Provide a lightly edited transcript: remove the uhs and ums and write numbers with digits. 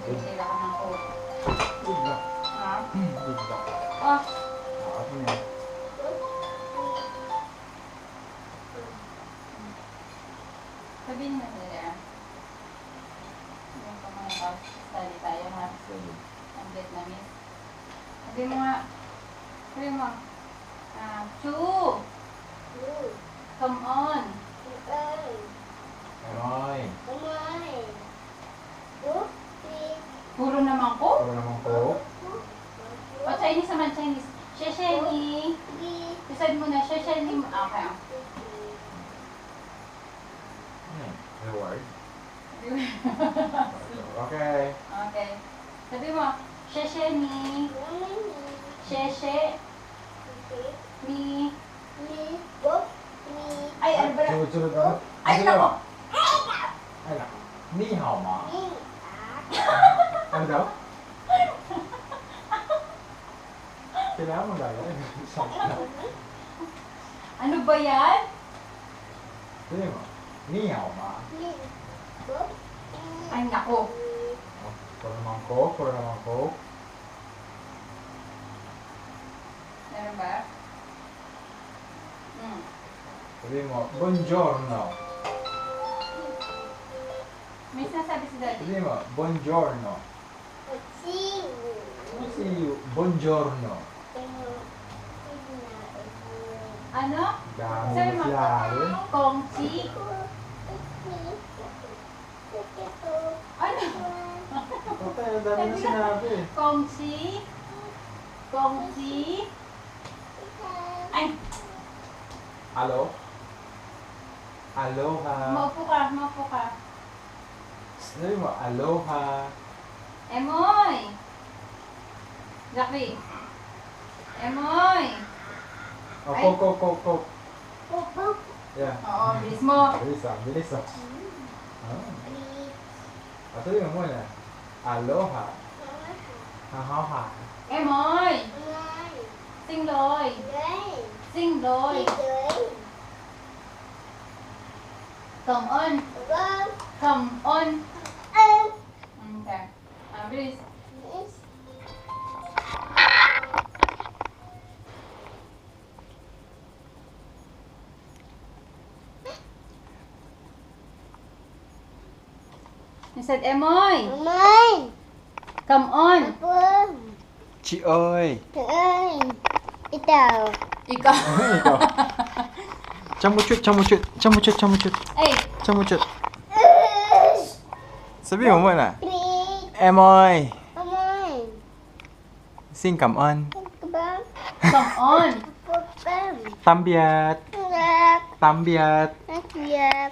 Sisira ka ng coke. Good luck. Ha? Good luck. Oh, Ako na. sabihin mo nila. Yung pa mga study tayo ha. Ang Vietnamese. Sabi mo nga. Sabi mo. Chu! Come on! Ay. Puro naman ko? Puro naman ko. O Chinese naman, Chinese. Shesheni. Decide mo na, Shesheni. Okay. Reward. Okay. Okay. Sabi mo, Shesheni. Sheshe. Mi. Ay, ano ba na? Sunod-sunod na. Ay, nako! Ay, nako. Ni hao ma. Ano daw? Kailangan mo gagawin. Ano ba yan? Sabi mo. Ni hao ma. Ay, nako. Puro naman ko. Puro naman ko. Meron ba? Sabi mo. Buongiorno. May sinasabi si Daddy. Sabi mo. Buongiorno. See you. Buongiorno. Ano? Dami Sabi mo mo, sila. Kongchi. Ano? Okay, ang dami na sinabi. Kongchi. Kongchi. Ay, Alo? Aloha. maupo ka, maupo ka. Sabi mo, aloha. Emoy! Jackie. Emoy! Oh, Ay. kok. Yeah. Oo, bilis mo. Bilis ah. Sabi mo muna. Aloha. Aloha. Emoy! Sing đôi. Sing đôi. Come on. Come on. Okay. Bilis. You said, Emoy, come on. Chị ơi. Ikaw. Ikaw. Trong một chút. Ay, Trong một chút. Sabi mo muna. Em ơi. Xin cảm ơn. come on. Tạm biệt. Tạm biệt.